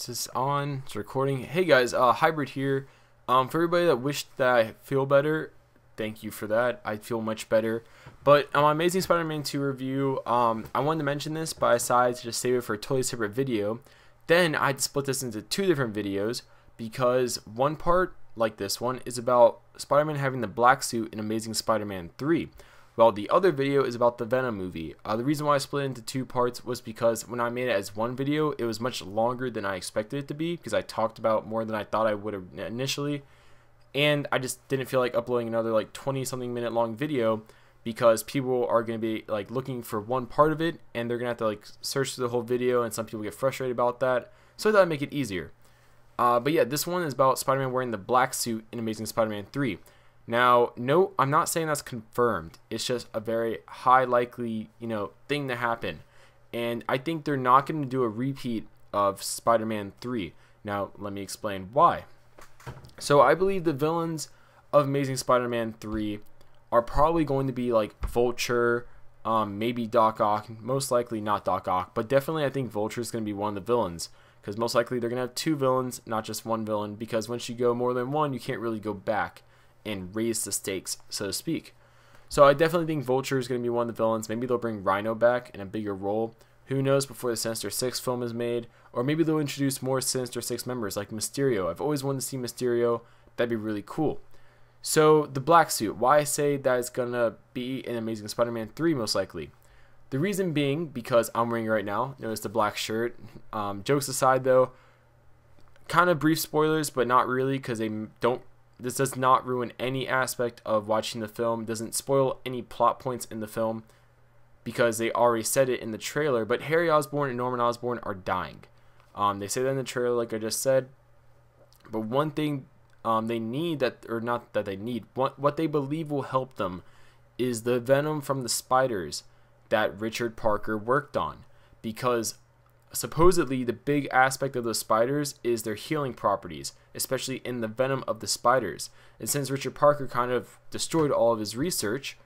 Is this on? It's recording. Hey guys, Hybrid here. For everybody that wished that I feel better, thank you for that. I feel much better. But Amazing Spider-Man 2 review, I wanted to mention this, but I decided to just save it for a totally separate video. Then I had to split this into two different videos because one part, like this one, is about Spider-Man having the black suit in Amazing Spider-Man 3. Well, the other video is about the Venom movie. The reason why I split it into two parts was because when I made it as one video, it was much longer than I expected it to be because I talked about more than I thought I would have initially. And I just didn't feel like uploading another like 20-something minute long video because people are going to be like looking for one part of it and they're going to have to like search through the whole video, and some people get frustrated about that. So I thought I'd make it easier. But yeah, this one is about Spider-Man wearing the black suit in Amazing Spider-Man 3. Now, no, I'm not saying that's confirmed. It's just a very high likely, thing to happen. And I think they're not going to do a repeat of Spider-Man 3. Now, let me explain why. So, I believe the villains of Amazing Spider-Man 3 are probably going to be like Vulture, maybe Doc Ock, most likely not Doc Ock, but definitely I think Vulture is going to be one of the villains. Because most likely they're going to have two villains, not just one villain, because once you go more than one, you can't really go back and raise the stakes, so to speak. So I definitely think Vulture is going to be one of the villains. Maybe they'll bring Rhino back in a bigger role. Who knows, before the Sinister Six film is made. Or maybe they'll introduce more Sinister Six members like Mysterio. I've always wanted to see Mysterio. That'd be really cool. So the black suit, why I say that it's going to be in Amazing Spider-Man 3 most likely. The reason being because I'm wearing it right now. Notice the black shirt. Jokes aside though, kind of brief spoilers, but not really, because this does not ruin any aspect of watching the film. It doesn't spoil any plot points in the film because they already said it in the trailer. But Harry Osborn and Norman Osborn are dying. They say that in the trailer, like I just said. But one thing they need, what they believe will help them is the venom from the spiders that Richard Parker worked on. Because supposedly the big aspect of those spiders is their healing properties, especially in the venom of the spiders. And since Richard Parker kind of destroyed all of his research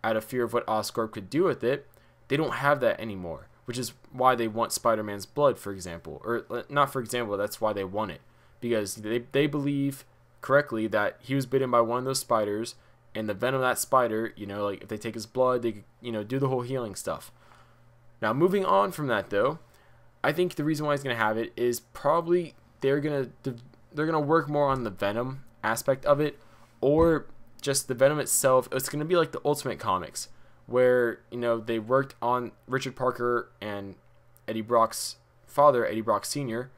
out of fear of what Oscorp could do with it, they don't have that anymore, which is why they want Spider-Man's blood, for example. Or not for example, that's why they want it. Because they believe correctly that he was bitten by one of those spiders, and the venom of that spider, like if they take his blood, they could, do the whole healing stuff. Now, moving on from that though, I think the reason why he's going to have it is probably they're going to work more on the Venom aspect of it, or just the Venom itself. It's going to be like the Ultimate Comics, where they worked on Richard Parker and Eddie Brock's father, Eddie Brock Sr.,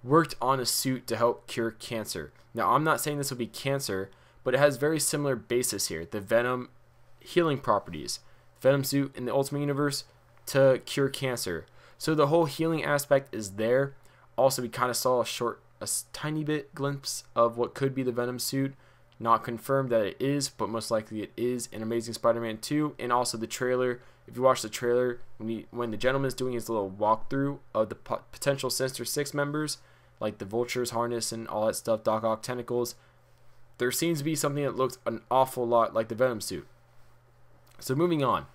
worked on a suit to help cure cancer. Now, I'm not saying this will be cancer, but it has very similar basis here. The Venom healing properties, Venom suit in the Ultimate Universe to cure cancer. So the whole healing aspect is there. Also, we kind of saw a tiny bit glimpse of what could be the Venom suit. Not confirmed that it is, but most likely it is in Amazing Spider-Man 2. And also the trailer. If you watch the trailer, when the gentleman is doing his little walkthrough of the potential Sinister Six members, like the Vulture's harness and all that stuff, Doc Ock tentacles, there seems to be something that looks an awful lot like the Venom suit. So moving on.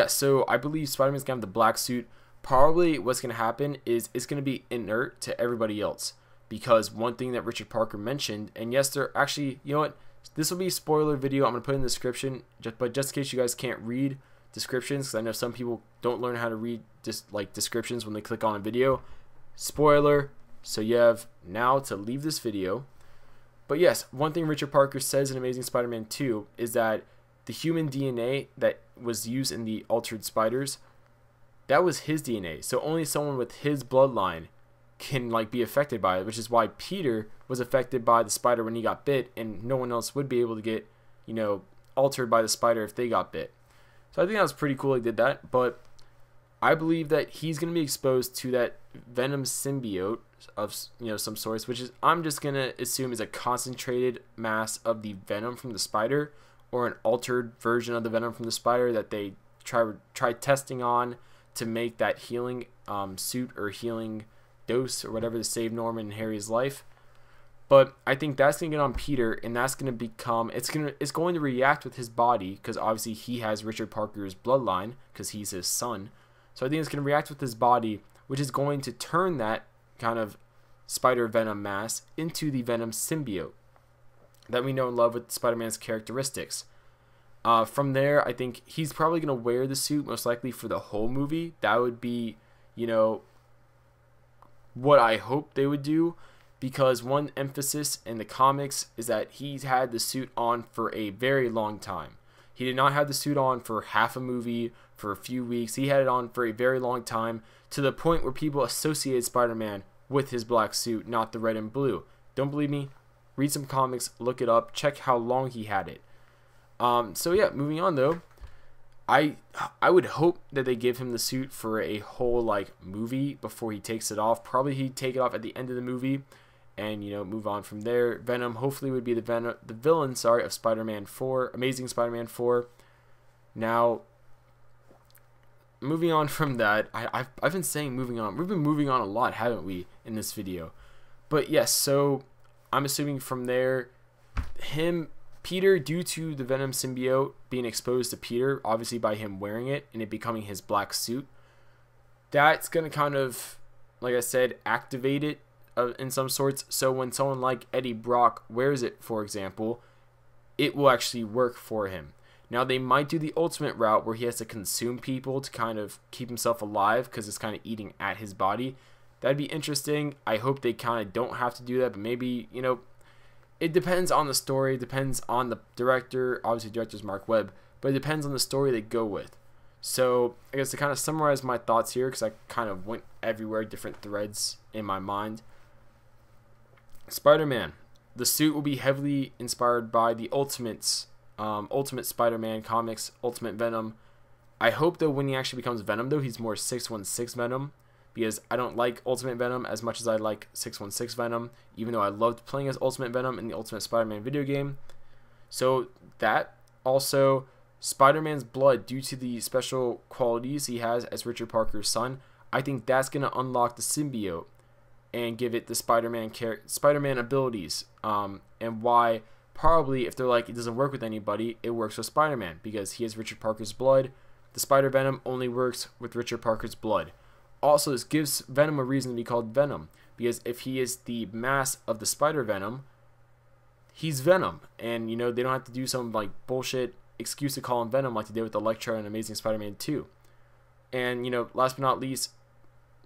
So I believe Spider-Man's going to have the black suit. Probably what's going to happen is it's going to be inert to everybody else. Because one thing that Richard Parker mentioned, and yes, they're actually, this will be a spoiler video. I'm going to put in the description, but just in case you guys can't read descriptions, because I know some people don't learn how to read descriptions when they click on a video. Spoiler, so you have now to leave this video. But yes, one thing Richard Parker says in Amazing Spider-Man 2 is that the human DNA that was used in the altered spiders, that was his DNA. So only someone with his bloodline can be affected by it, which is why Peter was affected by the spider when he got bit, and no one else would be able to get, altered by the spider if they got bit. So I think that was pretty cool he did that, but I believe that he's going to be exposed to that Venom symbiote of some sorts, which is, I'm just going to assume, is a concentrated mass of the venom from the spider, or an altered version of the venom from the spider that they try testing on to make that healing suit or healing dose or whatever to save Norman and Harry's life. But I think that's going to get on Peter, and that's going to become, it's going to react with his body, because obviously he has Richard Parker's bloodline because he's his son. So I think it's going to react with his body, which is going to turn that kind of Spider Venom mask into the Venom symbiote that we know and love with Spider-Man's characteristics. From there, I think he's probably going to wear the suit most likely for the whole movie. That would be, you know, what I hope they would do, because one emphasis in the comics is that he's had the suit on for a very long time. He did not have the suit on for half a movie, for a few weeks. He had it on for a very long time, to the point where people associated Spider-Man with his black suit, not the red and blue. Don't believe me? Read some comics, look it up, check how long he had it. So yeah, moving on though, I would hope that they give him the suit for a whole like movie before he takes it off. Probably he'd take it off at the end of the movie, and you know, move on from there. Venom hopefully would be the villain, sorry, of Spider-Man 4, Amazing Spider-Man 4. Now, moving on from that, I've been saying moving on. We've been moving on a lot, haven't we, in this video? But yes, so I'm assuming from there, Peter, due to the Venom symbiote being exposed to Peter, obviously by him wearing it and it becoming his black suit, that's going to kind of, like I said, activate it in some sorts. So when someone like Eddie Brock wears it, for example, it will actually work for him. Now, they might do the ultimate route where he has to consume people to kind of keep himself alive, because it's kind of eating at his body. That'd be interesting. I hope they kind of don't have to do that, but maybe, you know, it depends on the story, depends on the director. Obviously, the director's Mark Webb, but it depends on the story they go with. So, I guess to kind of summarize my thoughts here, because I kind of went everywhere, different threads in my mind. Spider-Man. The suit will be heavily inspired by the Ultimate Spider-Man comics, Ultimate Venom. I hope, though, when he actually becomes Venom, though, he's more 616 Venom, because I don't like Ultimate Venom as much as I like 616 Venom, even though I loved playing as Ultimate Venom in the Ultimate Spider-Man video game. So that, also, Spider-Man's blood, due to the special qualities he has as Richard Parker's son, I think that's going to unlock the symbiote and give it the Spider-Man abilities, and why probably, if they're like, it doesn't work with anybody, it works with Spider-Man, because he has Richard Parker's blood. The Spider-Venom only works with Richard Parker's blood. Also, this gives Venom a reason to be called Venom, because if he is the mass of the Spider-Venom, he's Venom, and you know, they don't have to do some like bullshit excuse to call him Venom like they did with Elektra and Amazing Spider-Man 2. And you know, last but not least,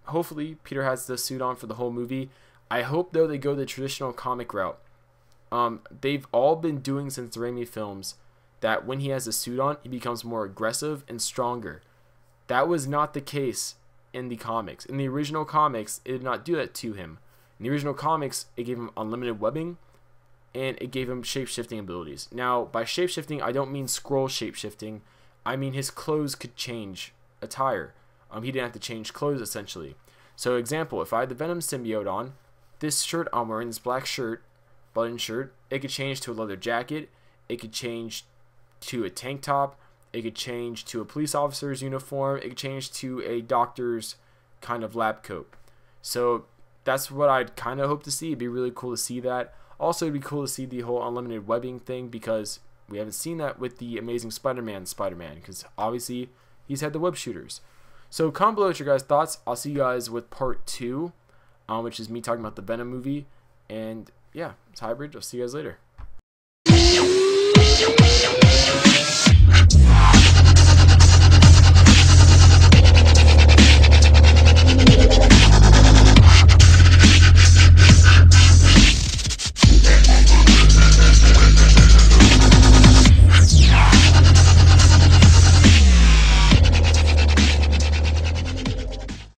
hopefully Peter has the suit on for the whole movie. I hope, though, they go the traditional comic route. They've all been doing since the Raimi films that when he has the suit on, he becomes more aggressive and stronger. That was not the case in the comics. In the original comics, it did not do that to him. In the original comics, it gave him unlimited webbing, and it gave him shape-shifting abilities. Now, by shape-shifting, I don't mean scroll shape-shifting. I mean his clothes could change attire. He didn't have to change clothes, essentially. So, example, if I had the Venom symbiote on, this shirt I'm wearing, this black shirt, button shirt, it could change to a leather jacket, it could change to a tank top, it could change to a police officer's uniform, it could change to a doctor's kind of lab coat. So, that's what I'd kind of hope to see. It'd be really cool to see that. Also, it'd be cool to see the whole unlimited webbing thing, because we haven't seen that with the Amazing Spider-Man, because obviously he's had the web shooters. So comment below with your guys' thoughts. I'll see you guys with part 2, which is me talking about the Venom movie. And yeah, it's Hybrid. I'll see you guys later.